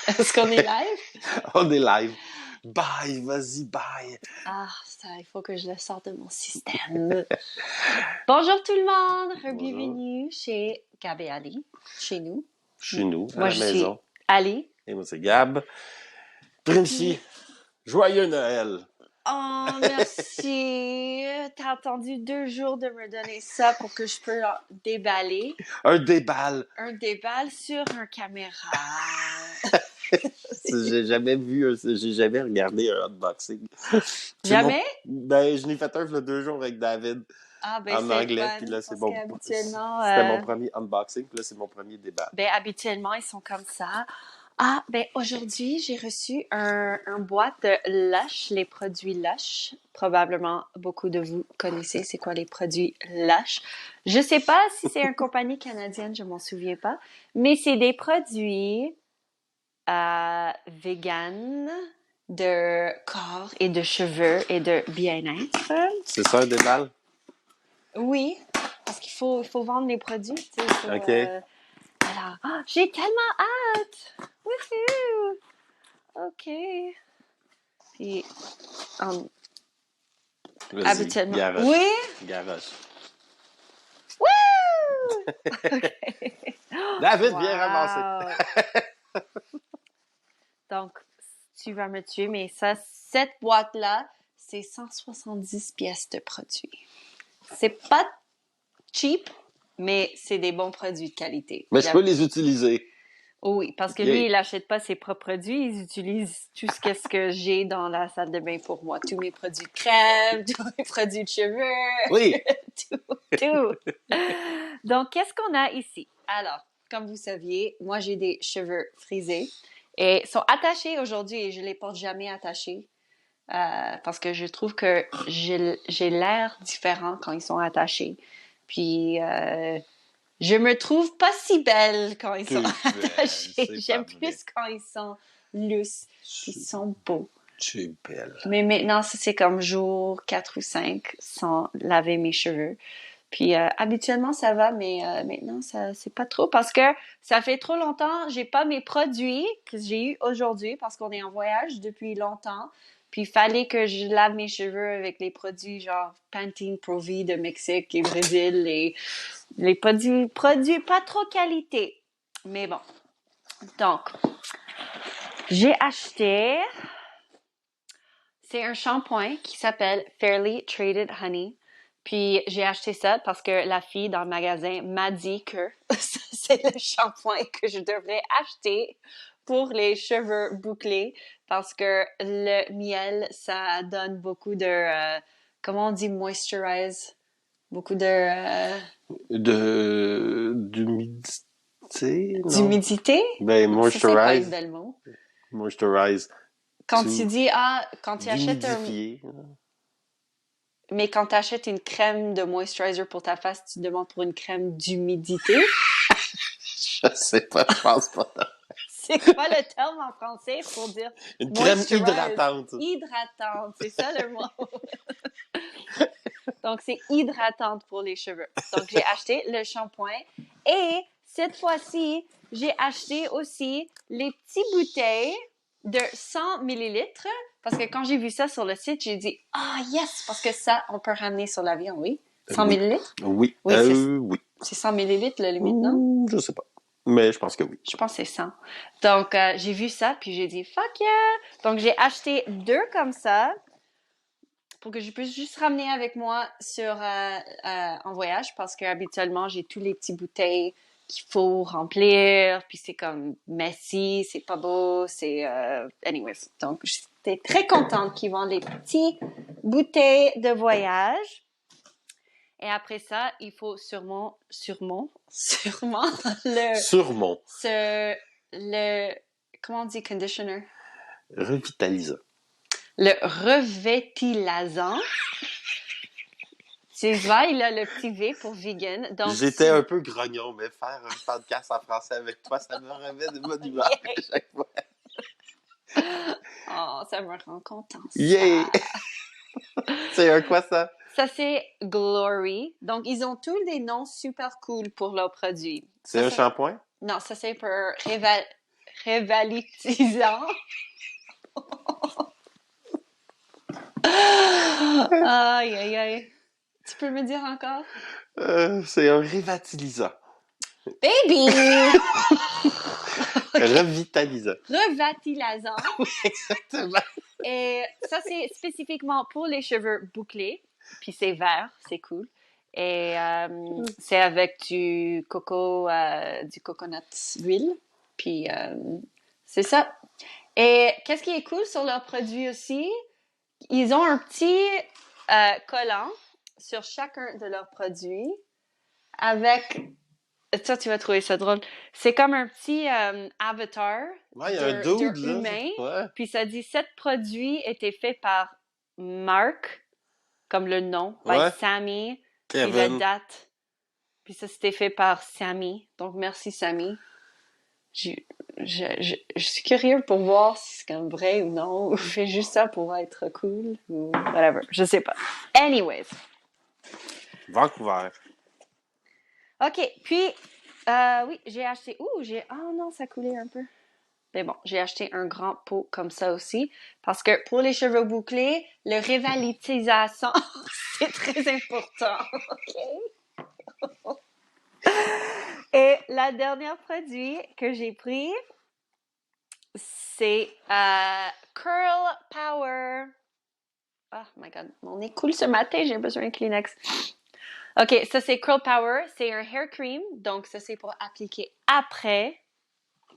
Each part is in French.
Est-ce qu'on est live? On est live. Bye, vas-y, bye. Ah, ça, il faut que je le sorte de mon système. Bonjour tout le monde, bienvenue chez Gab et Ali, chez nous. Chez nous, à Moi, la je maison. suis Ali. Et moi, c'est Gab. Princey, joyeux Noël. Oh, merci. T'as attendu 2 jours de me donner ça pour que je peux déballer. Un déballe. Un déballe sur un caméra. J'ai jamais regardé un unboxing. Jamais? Ben, je l'ai fait un il y a 2 jours avec David. Ah, ben En c'est anglais, fun, puis là, c'est parce bon. qu'habituellement... C'était mon premier unboxing, puis là, c'est mon premier débat. Ben, habituellement, ils sont comme ça. Ah, ben, aujourd'hui, j'ai reçu un boîte de Lush, les produits Lush. Probablement, beaucoup de vous connaissez c'est quoi les produits Lush. Je sais pas si c'est une compagnie canadienne, je m'en souviens pas. Mais c'est des produits vegan de corps et de cheveux et de bien-être. C'est ça, un déballe? Oui, parce qu'il faut vendre les produits, tu sais. OK. Alors, j'ai tellement hâte! Woohoo! OK. Puis, Vas-y, habituellement... garoche. Oui! Garoche. Wouh! OK. David, Wow! viens ramasser. Donc, tu vas me tuer, mais ça, cette boîte-là, c'est 170 pièces de produits. C'est pas cheap, mais c'est des bons produits de qualité. Mais je peux les utiliser. Oh oui, parce que lui, il n'achète pas ses propres produits, il utilise tout ce que j'ai dans la salle de bain pour moi. Tous mes produits de crème, tous mes produits de cheveux, Oui. tout. Donc, qu'est-ce qu'on a ici? Alors, comme vous saviez, moi, j'ai des cheveux frisés et sont attachés aujourd'hui et je les porte jamais attachés parce que je trouve que j'ai l'air différent quand ils sont attachés. Puis... je me trouve pas si belle quand ils sont attachés. J'aime plus quand ils sont lousses. Ils sont beaux. Tu es belle. Mais maintenant, ça, c'est comme jour 4 ou 5 sans laver mes cheveux. Puis habituellement, ça va, mais maintenant, ça c'est pas trop parce que ça fait trop longtemps. J'ai pas mes produits que j'ai eu aujourd'hui parce qu'on est en voyage depuis longtemps. Puis il fallait que je lave mes cheveux avec les produits genre Pantene Pro V de Mexique et Brésil, les produits pas trop qualité. Mais bon. Donc, j'ai acheté... C'est un shampoing qui s'appelle Fairly Traded Honey. Puis j'ai acheté ça parce que la fille dans le magasin m'a dit que c'est le shampoing que je devrais acheter pour les cheveux bouclés parce que le miel, ça donne beaucoup de... comment on dit moisturize? Beaucoup de... D'humidité, non? D'humidité? Ben, Ça, c'est pas moisturize. un bel mot. Moisturize. Quand tu dis, quand tu achètes D'humidifier. Mais quand tu achètes une crème de moisturizer pour ta face, tu demandes pour une crème d'humidité. Je sais pas, je pense pas. C'est quoi le terme en français pour dire Une crème moisturize? hydratante. Hydratante, c'est ça le mot. Donc, c'est hydratante pour les cheveux. Donc, j'ai acheté le shampoing et cette fois-ci, j'ai acheté aussi les petites bouteilles de 100 millilitres parce que quand j'ai vu ça sur le site, j'ai dit « Ah, yes! » Parce que ça, on peut ramener sur l'avion, oui. 100 millilitres? Oui. Oui, oui. C'est 100 millilitres, la limite, non? Je sais pas. Mais je pense que oui. Je pense que c'est 100. Donc, j'ai vu ça, puis j'ai dit « Fuck yeah! » Donc, j'ai acheté 2 comme ça pour que je puisse juste ramener avec moi en voyage parce que habituellement j'ai tous les petits bouteilles qu'il faut remplir, puis c'est comme messy, c'est pas beau, c'est... anyways, donc j'étais très contente qu'ils vendent les petits bouteilles de voyage. Et après ça, il faut sûrement comment on dit conditioner? Revitalisant. Le revêtilisant. Tu vois, il a le petit V pour vegan. Donc, j'étais un peu grognon, mais faire un podcast en français avec toi, ça me remet de bonne humeur à chaque fois. Oh, ça me rend contente. Yay! C'est un quoi ça? Ça, c'est Glory. Donc, ils ont tous des noms super cool pour leurs produits. C'est un shampoing? Non, ça, c'est pour revitalisant. Aïe, aïe, aïe. Tu peux me dire encore? C'est un revitalisant. Baby! Revitalisant. Revitalisant. Exactement. Et ça, c'est spécifiquement pour les cheveux bouclés. Puis c'est vert, c'est cool. Et c'est avec du coconut huile. Puis c'est ça. Et qu'est-ce qui est cool sur leurs produits aussi? Ils ont un petit collant sur chacun de leurs produits avec... Ça, tu vas trouver ça drôle. C'est comme un petit avatar Ouais, il y a un dude, là. humain. Ouais. Puis ça dit, 7 produits étaient faits par Mark, comme le nom, Ouais. by Sammy, puis Kevin. la date. Puis ça, c'était fait par Sammy. Donc, merci, Sammy. Je suis curieux pour voir si c'est comme vrai ou non, ou fait juste ça pour être cool, ou whatever. Je sais pas. Anyways. Vancouver. OK, puis, oui, j'ai acheté... oh non, ça coulait un peu. Mais bon, j'ai acheté un grand pot comme ça aussi, parce que pour les cheveux bouclés, le revitalisation, c'est très important, OK? Et la dernière produit que j'ai pris, c'est Curl Power. Oh my God, mon nez coule ce matin, j'ai besoin de Kleenex. OK, ça c'est Curl Power, c'est un hair cream, donc ça c'est pour appliquer après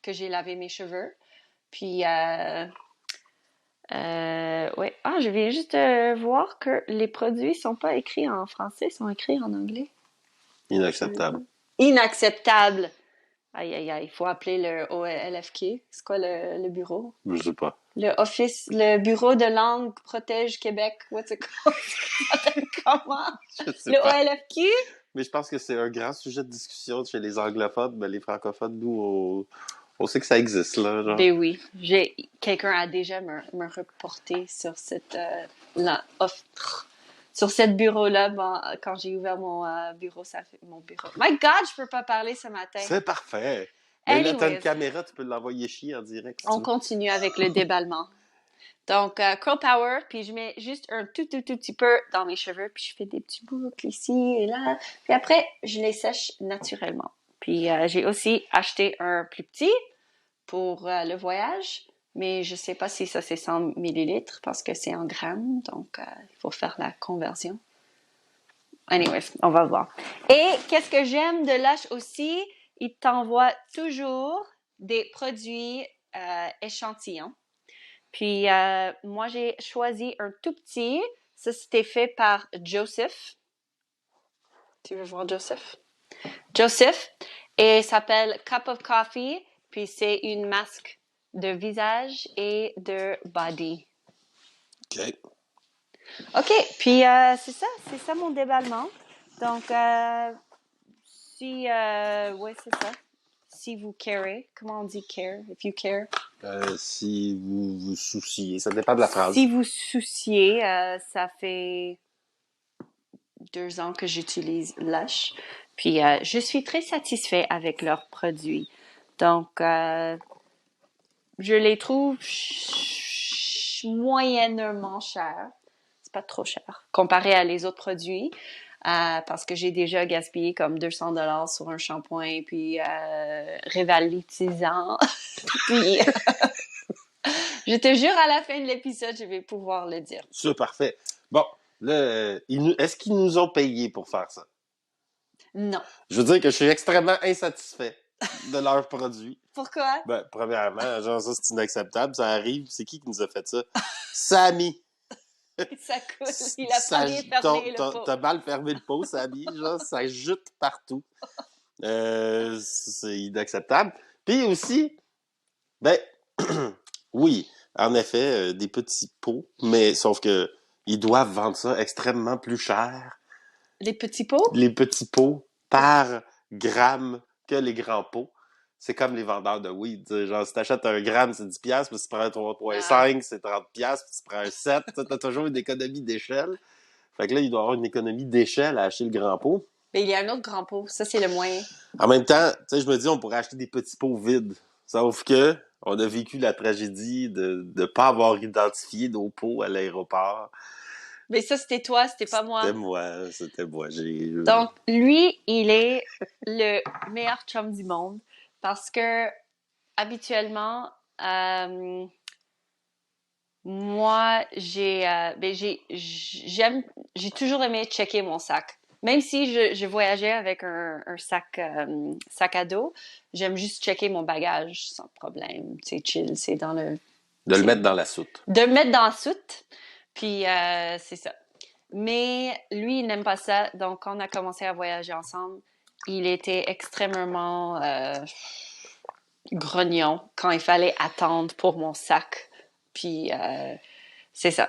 que j'ai lavé mes cheveux. Puis, ouais. Ah, je viens juste de voir que les produits sont pas écrits en français, sont écrits en anglais. Inacceptable. Inacceptable! Aïe, aïe, aïe, il faut appeler le OLFK. C'est quoi le bureau? Je sais pas. Le bureau de langue protège Québec. What's it called? Ça s'appelle comment? Je sais Le pas. OLFQ? Mais je pense que c'est un grand sujet de discussion chez les anglophones, mais les francophones, nous, on sait que ça existe, là. Genre. Ben oui. Quelqu'un a déjà me reporté sur cette sur cette bureau-là. Bon, quand j'ai ouvert mon bureau, ça fait mon bureau. My God, je peux pas parler ce matin. C'est parfait. Mais là, t'as une Anyways, caméra, tu peux l'envoyer chier en direct. Si tu on veux. continue avec le déballement. Donc, Curl Power, puis je mets juste un tout petit peu dans mes cheveux, puis je fais des petits boucles ici et là. Puis après, je les sèche naturellement. Puis j'ai aussi acheté un plus petit pour le voyage, mais je sais pas si ça c'est 100 millilitres parce que c'est en grammes, donc il faut faire la conversion. Anyways, on va voir. Et qu'est-ce que j'aime de Lush aussi? Il t'envoie toujours des produits échantillons. Puis moi, j'ai choisi un tout petit. Ça, c'était fait par Joseph. Tu veux voir Joseph? Joseph. Et il s'appelle Cup of Coffee. Puis c'est une masque de visage et de body. OK. OK. Puis c'est ça mon déballement. Donc, ouais, c'est ça. Si vous carez, comment on dit care? If you care. Si vous vous souciez, ça dépend de la phrase. Si vous souciez, ça fait 2 ans que j'utilise Lush. Puis je suis très satisfaite avec leurs produits. Donc, je les trouve moyennement chers. C'est pas trop cher comparé à les autres produits. Parce que j'ai déjà gaspillé comme 200$ sur un shampoing, puis revitalisant. Puis, je te jure, à la fin de l'épisode, je vais pouvoir le dire. C'est parfait. Bon, là, est-ce qu'ils nous ont payé pour faire ça? Non. Je veux dire que je suis extrêmement insatisfait de leurs produits. Pourquoi? Ben, premièrement, genre ça, c'est inacceptable. Ça arrive. C'est qui nous a fait ça? Sammy! Ça coule. Il a pas bien fermé le pot. T'as mal fermé le pot, Sammy. Genre, ça jute partout. C'est inacceptable. Puis aussi, ben, oui, en effet, des petits pots, mais sauf que ils doivent vendre ça extrêmement plus cher. Les petits pots? Les petits pots par gramme que les grands pots. C'est comme les vendeurs de weed. T'sais. Genre, si t'achètes un gramme, c'est 10$, puis si tu prends un 3,5, c'est 30$, puis si tu prends un 7, t'as toujours une économie d'échelle. Fait que là, il doit y avoir une économie d'échelle à acheter le grand pot. Mais il y a un autre grand pot. Ça, c'est le moyen. En même temps, tu sais, je me dis, on pourrait acheter des petits pots vides. Sauf que On a vécu la tragédie de ne pas avoir identifié nos pots à l'aéroport. Mais ça, c'était toi, c'était pas moi. C'était moi. Donc, lui, il est le meilleur chum du monde parce que habituellement, moi, j'ai toujours aimé checker mon sac. Même si je voyageais avec un sac à dos, j'aime juste checker mon bagage sans problème. C'est chill, c'est dans le, De le mettre dans la soute. de le mettre dans la soute. Puis c'est ça. Mais lui, il n'aime pas ça. Donc, quand on a commencé à voyager ensemble, il était extrêmement grognon quand il fallait attendre pour mon sac. Puis c'est ça.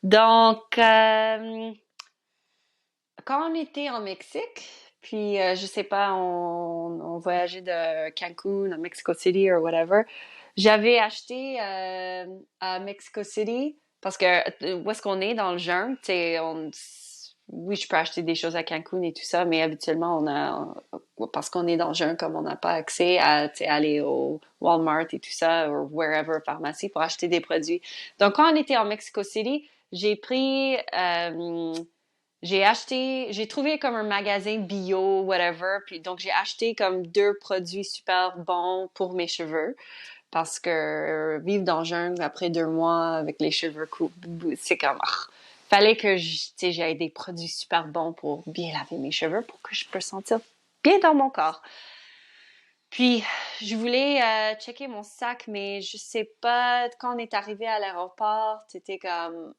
Donc, quand on était en Mexique, puis je sais pas, on voyageait de Cancun à Mexico City ou whatever, j'avais acheté à Mexico City parce que où est-ce qu'on est dans le jungle, tu sais, oui, je peux acheter des choses à Cancun et tout ça, mais habituellement, parce qu'on est dans le jungle, comme on n'a pas accès à, tu sais, aller au Walmart et tout ça, ou wherever, pharmacie, pour acheter des produits. Donc, quand on était en Mexico City, j'ai trouvé comme un magasin bio, whatever, puis donc j'ai acheté comme 2 produits super bons pour mes cheveux. Parce que vivre dans le jungle après 2 mois avec les cheveux coupés, c'est comme... fallait que j'aie des produits super bons pour bien laver mes cheveux pour que je puisse sentir bien dans mon corps. Puis, je voulais checker mon sac, mais je sais pas, quand on est arrivé à l'aéroport, c'était comme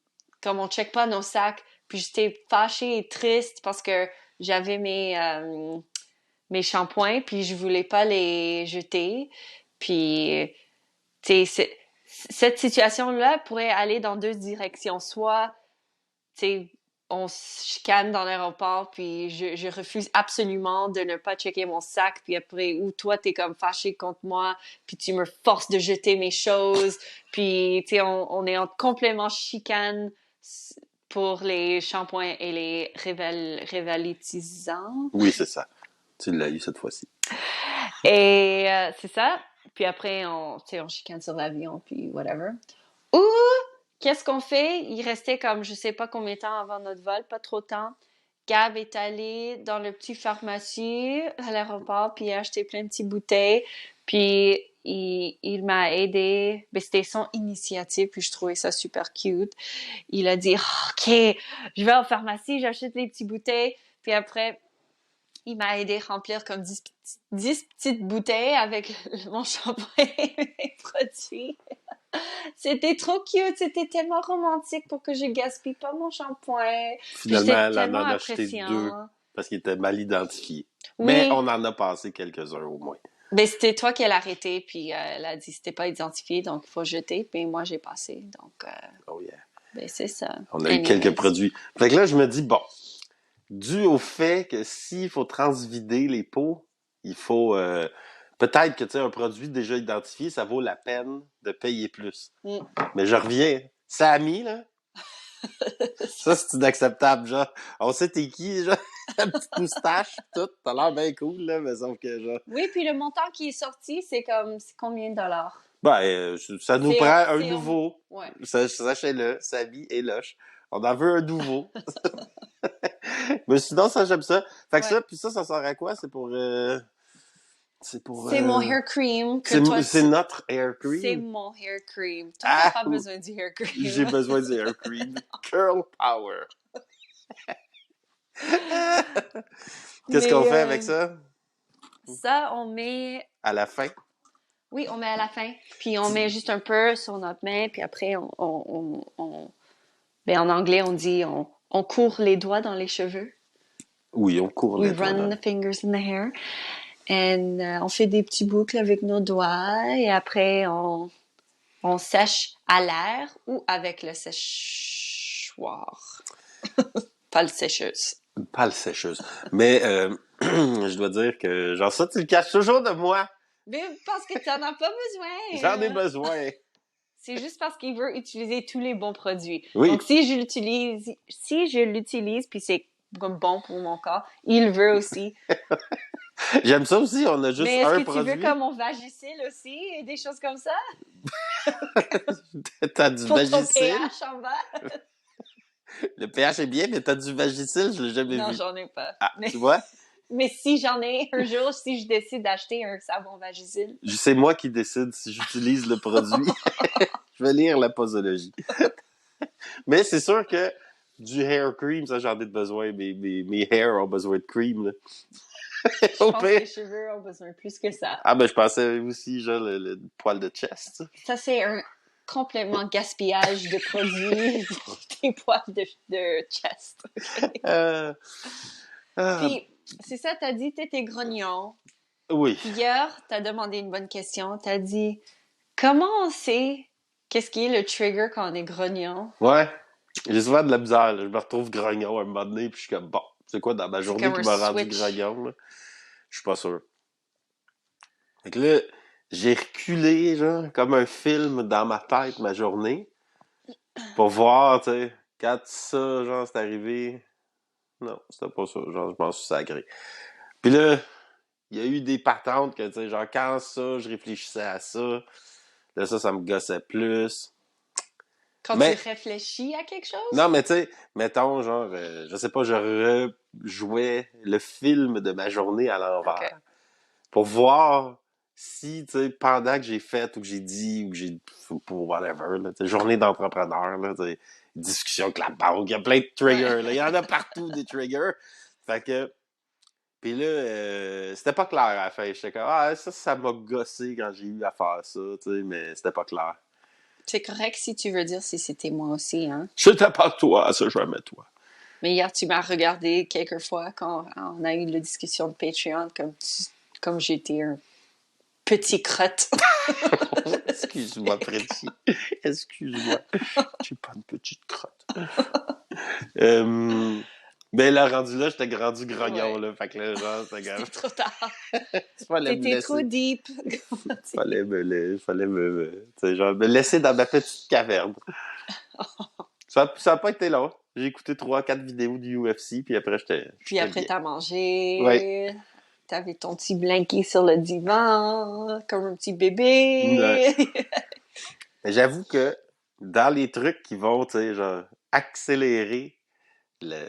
on check pas nos sacs. Puis j'étais fâchée et triste parce que j'avais mes shampoings, puis je voulais pas les jeter. Puis tu sais, cette situation-là pourrait aller dans 2 directions. Soit, tu sais, on se chicane dans l'aéroport, puis je refuse absolument de ne pas checker mon sac, puis après, ou toi, t'es comme fâché contre moi, puis tu me forces de jeter mes choses, puis, tu sais, on est en complètement chicane pour les shampoings et les rivalitisants. Oui, c'est ça. Tu l'as eu cette fois-ci. Et c'est ça. Puis après, on chicane sur l'avion, puis whatever. Ou, qu'est-ce qu'on fait? Il restait comme, je sais pas combien de temps avant notre vol, pas trop de temps. Gab est allé dans le petit pharmacie à l'aéroport, puis il a acheté plein de petites bouteilles. Puis il m'a aidé. Ben, c'était son initiative, puis je trouvais ça super cute. Il a dit, OK, je vais en pharmacie, j'achète les petites bouteilles. Puis après, il m'a aidé à remplir comme 10 petites bouteilles avec mon shampoing et mes produits. C'était trop cute, c'était tellement romantique pour que je gaspille pas mon shampoing. Finalement, elle en tellement a acheté 2 parce qu'il était mal identifié. Oui. Mais on en a passé quelques-uns au moins. Ben, c'était toi qui l'as arrêté, puis elle a dit c'était pas identifié, donc il faut jeter. Puis moi, j'ai passé. Donc, oh yeah. Ben, c'est ça. On a eu quelques produits. Fait que là, je me dis, bon, dû au fait que s'il faut transvider les pots, il faut... peut-être que, tu sais, un produit déjà identifié, ça vaut la peine de payer plus. Mais je reviens. Samy, là, ça, c'est inacceptable, genre. On sait t'es qui, genre, la petite moustache, tout. T'as l'air bien cool, là, mais sauf que, genre... Oui, puis le montant qui est sorti, c'est combien de dollars? Ben, ça nous prend un nouveau. Ouais. Sachez-le, Samy et Loche. On en veut un nouveau. Mais sinon, ça, j'aime ça. Fait que ça, puis ça sert à quoi? C'est pour... C'est mon hair cream. C'est notre hair cream? C'est mon hair cream. Toi, t'as pas besoin du hair cream. J'ai besoin du hair cream. Curl power. Qu'est-ce qu'on fait avec ça? Ça, on met... À la fin? Oui, on met à la fin. Puis on met juste un peu sur notre main, puis après, ben, en anglais, on dit on court les doigts dans les cheveux. Oui, on court les doigts. We run the fingers in the hair. Et on fait des petits boucles avec nos doigts et après, on sèche à l'air ou avec le séchoir. Pas le sécheuse. Pas le sécheuse. Mais je dois dire que, genre ça, tu le caches toujours de moi. Mais parce que tu n'en as pas besoin. J'en ai besoin. C'est juste parce qu'il veut utiliser tous les bons produits. Oui. Donc, si je l'utilise, puis c'est comme bon pour mon corps, il veut aussi. J'aime ça aussi, on a juste Mais est-ce un que tu veux produit. comme mon Vagisil aussi et des choses comme ça? T'as du Pour ton Vagisil. pH en bas? Le pH est bien, mais t'as du Vagisil, je l'ai jamais Non, vu. j'en ai pas. Ah, tu vois? Mais si j'en ai un jour, si je décide d'acheter un savon Vagisil. C'est moi qui décide si j'utilise le produit. Je vais lire la posologie. Mais c'est sûr que du hair cream, ça, j'en ai besoin. Mes hairs ont besoin de cream, là. Je Au pense que pire. les cheveux ont besoin plus que ça. Ah, ben, je pensais aussi, genre, le poil de chest. Ça, c'est un complètement gaspillage de produits des poils de chest. Okay? Ah, Puis, c'est ça, t'as dit, t'étais grognon. oui. Puis hier, t'as demandé une bonne question. T'as dit, comment on sait qu'est-ce qui est le trigger quand on est grognon? Ouais. J'ai souvent de la misère, là. Je me retrouve grognon à un moment donné, puis je suis comme, bon, c'est quoi dans ma C'est journée comme qui un m'a rendu switch. grognon, là? Je suis pas sûr. Fait que là, j'ai reculé, genre, comme un film dans ma tête, ma journée, pour voir, tu sais, quand ça, genre, c'est arrivé. Non, c'était pas ça. Genre, je m'en suis sacré. Puis là, il y a eu des patentes que, tu sais, genre, quand ça, je réfléchissais à ça, là, ça me gossait plus. Quand tu Mais, réfléchis à quelque chose? non, mais tu sais, mettons, genre, je sais pas, je rejouais le film de ma journée à OK. l'envers pour voir si, tu sais, pendant que j'ai fait ou que j'ai dit ou que j'ai, pour whatever, là, tu sais, journée d'entrepreneur, là, tu sais, discussion avec la banque, il y a plein de Ouais. triggers, là, il y en a partout des triggers. Fait que, puis là, c'était pas clair à la fin. J'étais comme, ah, ça m'a gossé quand j'ai eu à faire ça, tu sais, mais c'était pas clair. C'est correct si tu veux dire si c'était moi aussi, hein? C'était pas toi, ça, jamais toi. Mais hier, tu m'as regardé quelques fois quand on a eu la discussion de Patreon comme j'étais un petit crotte. Excuse-moi, Freddy. Excuse-moi. J'ai pas une petite crotte. Mais là, rendu là, j'étais rendu grognon, Ouais. là. Fait que là, genre, c'était C'était grave. trop tard. Fallait me T'étais trop laisser. deep. Fallait tu sais, genre, me laisser dans ma petite caverne. Ça a pas été long. J'ai écouté 3 4 vidéos du UFC, puis après, Puis j'étais après, bien. t'as Ouais. mangé. T'avais ton petit blanket sur le divan, comme un petit Ouais. bébé. Mais j'avoue que dans les trucs qui vont, tu sais, genre, accélérer le,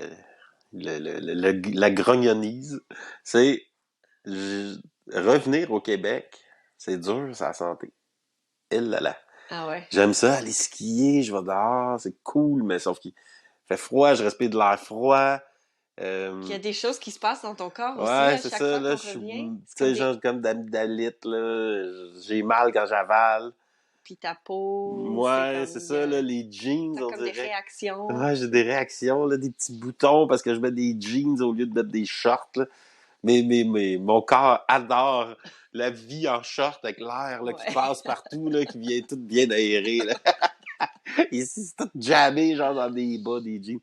la grognonise, c'est je- revenir au Québec, c'est dur, sa santé. Il là là. Ah ouais. J'aime ça, aller skier, je vais dehors, c'est cool, mais sauf qu'il fait froid, je respire de l'air froid. Puis il y Euh, a des choses qui se passent dans ton corps aussi ouais, à c'est chaque ça, fois là, qu'on je suis, revient. tu C'est comme sais, des... genre comme d'amygdalite, là, j'ai mal quand j'avale. Puis ta peau, c'est Ouais, c'est comme... ça, là, les jeans, T'as on comme des dirait. réactions. Ouais, j'ai des réactions, là, des petits boutons parce que je mets des jeans au lieu de mettre des shorts, là. Mais mon corps adore la vie en short avec l'air là, qui Ouais. passe partout, là, qui vient tout bien aéré. Là. Ici, c'est tout jammé, genre dans des bas, des jeans.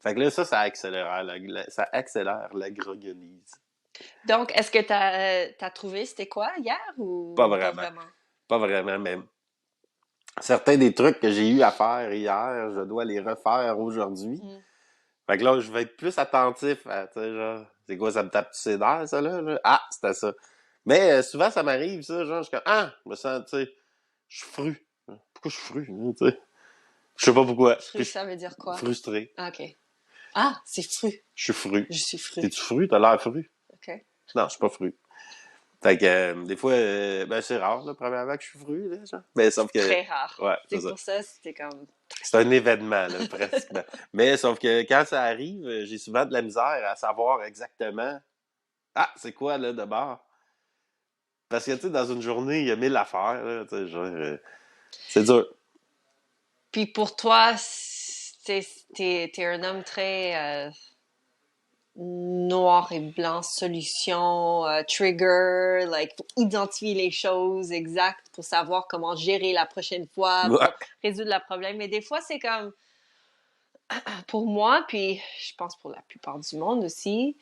Fait que là, ça accélère ça accélère la grognonise. Donc, est-ce que t'as trouvé c'était quoi hier Pas ou pas vraiment. vraiment? Pas vraiment, même. Certains des trucs que j'ai eu à faire hier, je dois les refaire aujourd'hui. Mm. Fait que là, je vais être plus attentif à, tu sais, genre, c'est quoi, ça me tape ses nerfs, ça, là? Ah, c'était ça. Mais souvent, ça m'arrive, ça, genre, je suis comme, ah, je me sens, tu sais, je suis fru. Pourquoi je suis fru, hein, tu sais? Je sais pas pourquoi. Puis Fru, je suis ça veut dire quoi? frustré. Ah, OK. Ah, c'est fru. Je suis fru. Je suis fru. T'es-tu fru? T'as l'air fru? OK. Non, je suis pas fru. Fait que, des fois, ben, c'est rare, là, premièrement, que je suis fru, là, genre. Mais sauf que, Très rare. ouais, c'est C'est ça. pour ça, c'était comme... C'est un événement, là, pratiquement. Mais sauf que quand ça arrive, j'ai souvent de la misère à savoir exactement, ah, c'est quoi, là, de bord? Parce que, tu sais, dans une journée, il y a 1000 affaires, là, tu sais, genre, c'est dur. Puis pour toi, t'es un homme très noir et blanc, solution, trigger, like, pour identifier les choses exactes, pour savoir comment gérer la prochaine fois, Ouais. pour résoudre le problème. Mais des fois, c'est comme, pour moi, puis je pense pour la plupart du monde aussi,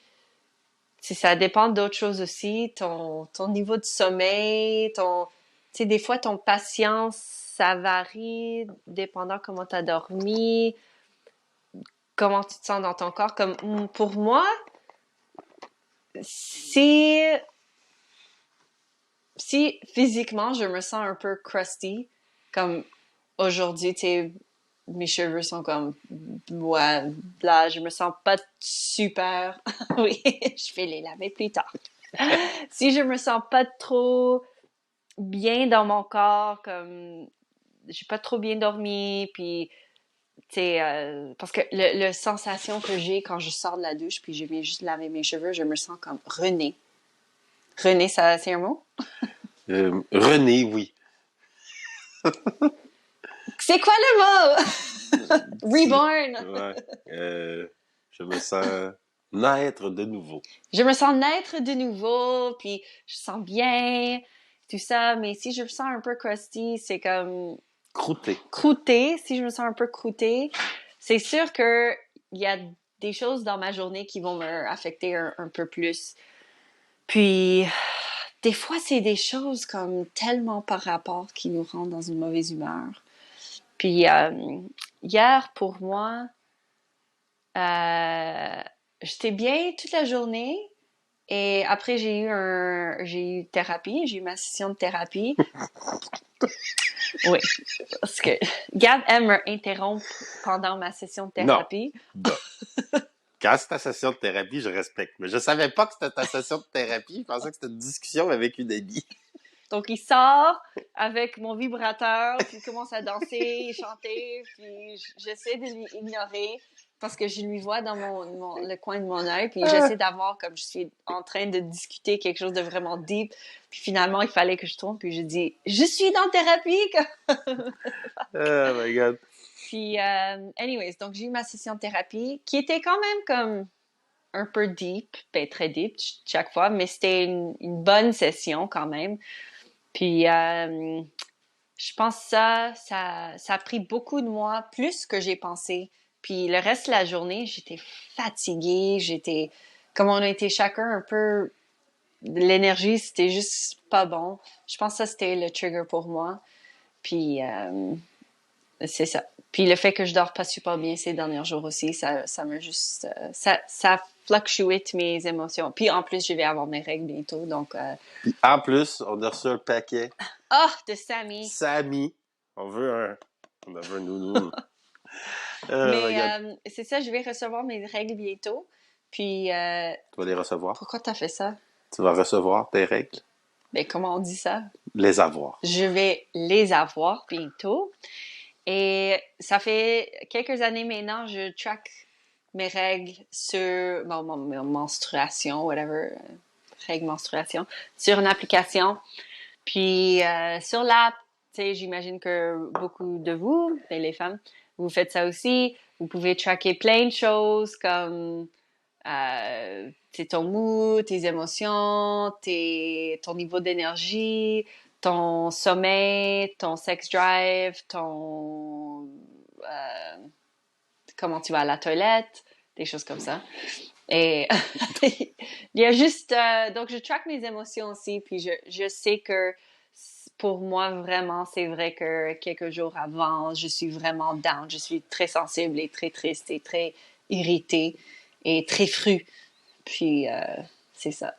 si ça dépend d'autres choses aussi, ton niveau de sommeil, tu sais, des fois, ton patience, ça varie dépendant comment tu as dormi, comment tu te sens dans ton corps. Comme pour moi, si, si physiquement je me sens un peu crusty, comme aujourd'hui, tu sais, mes cheveux sont comme, ouais, là, je me sens pas super. Oui, je vais les laver plus tard. Si je me sens pas trop bien dans mon corps, comme j'ai pas trop bien dormi, puis tu sais, parce que le sensation que j'ai quand je sors de la douche, puis je viens juste laver mes cheveux, je me sens comme René. René, ça, c'est un mot? René, oui. C'est quoi le mot? Tu- Reborn. Ouais. Je me sens naître de nouveau. Je me sens naître de nouveau, puis je sens bien, tout ça, mais si je me sens un peu crusty, c'est comme Croûté. croûté. Si je me sens un peu croûté, c'est sûr que il y a des choses dans ma journée qui vont me affecter un peu plus. Puis, des fois, c'est des choses comme tellement par rapport qui nous rendent dans une mauvaise humeur. Puis, hier, pour moi, j'étais bien toute la journée. Et après, j'ai eu thérapie, j'ai eu ma session de thérapie. Oui, parce que Gab aime me interrompre pendant ma session de Non. thérapie. Bon. Quand c'est ta session de thérapie, je respecte. Mais je savais pas que c'était ta session de thérapie. Je pensais que c'était une discussion avec une amie. Donc, il sort avec mon vibrateur, puis il commence à danser, chanter, puis j'essaie de lui ignorer parce que je lui vois dans le coin de mon œil, puis j'essaie d'avoir comme je suis en train de discuter quelque chose de vraiment deep, puis finalement, il fallait que je tourne, puis je dis « Je suis dans thérapie! » Oh my God. Puis, anyways, donc j'ai eu ma session de thérapie qui était quand même comme un peu deep, ben très deep chaque fois, mais c'était une bonne session quand même. Puis, je pense que ça a pris beaucoup de moi, plus que j'ai pensé. Puis le reste de la journée, j'étais fatiguée, comme on a été chacun un peu, l'énergie, c'était juste pas bon. Je pense que ça, c'était le trigger pour moi. Puis, c'est ça. Puis le fait que je dors pas super bien ces derniers jours aussi, ça me juste, ça fluctuate mes émotions. Puis en plus, je vais avoir mes règles bientôt, donc, Puis en plus, on a reçu un paquet. de Sammy. Samy. On veut un. On veut un nounou. Oh my Mais God. c'est ça, je vais recevoir mes règles bientôt. Puis, Tu vas les recevoir. pourquoi t'as fait ça? Tu vas recevoir tes règles. Ben, comment on dit ça? Les avoir. Je vais les avoir bientôt. Et ça fait quelques années maintenant, je track mes règles sur mon menstruation, whatever, règles menstruation, sur une application. Puis sur l'app, tu sais, j'imagine que beaucoup de vous, ben, les femmes, vous faites ça aussi. Vous pouvez tracker plein de choses comme ton mood, tes émotions, ton niveau d'énergie, ton sommeil, ton sex drive, comment tu vas à la toilette, des choses comme ça. Et il y a juste donc je track mes émotions aussi, puis je sais que pour moi vraiment c'est vrai que quelques jours avant je suis vraiment down, je suis très sensible et très triste et très irritée et très fru. Puis c'est ça.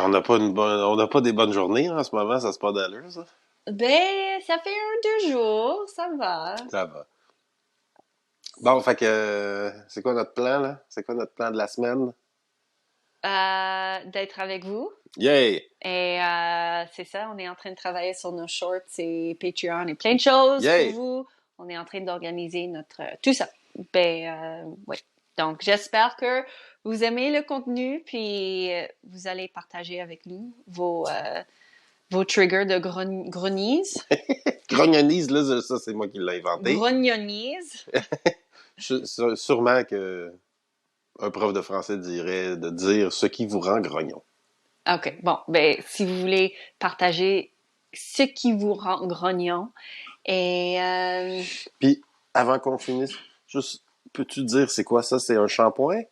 On n'a pas on n'a pas des bonnes journées hein, en ce moment, ça se passe d'allure, ça. Ben ça fait 1, 2 jours, ça va. Ça va. Bon, fait que c'est quoi notre plan, là? C'est quoi notre plan de la semaine? D'être avec vous. Yay! Et c'est ça, on est en train de travailler sur nos shorts et Patreon et plein de choses pour Yay! vous. On est en train d'organiser notre tout ça. Ben oui. Donc j'espère que vous aimez le contenu puis vous allez partager avec nous vos triggers de grognise. Grognonise, là, ça, c'est moi qui l'ai inventé. Grognonise. Sûrement que un prof de français dirait de dire ce qui vous rend grognon. OK. Bon, ben si vous voulez partager ce qui vous rend grognon et Puis, avant qu'on finisse, juste, peux-tu dire c'est quoi ça? C'est un shampoing?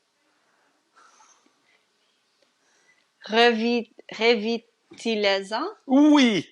revitalisant. Oui!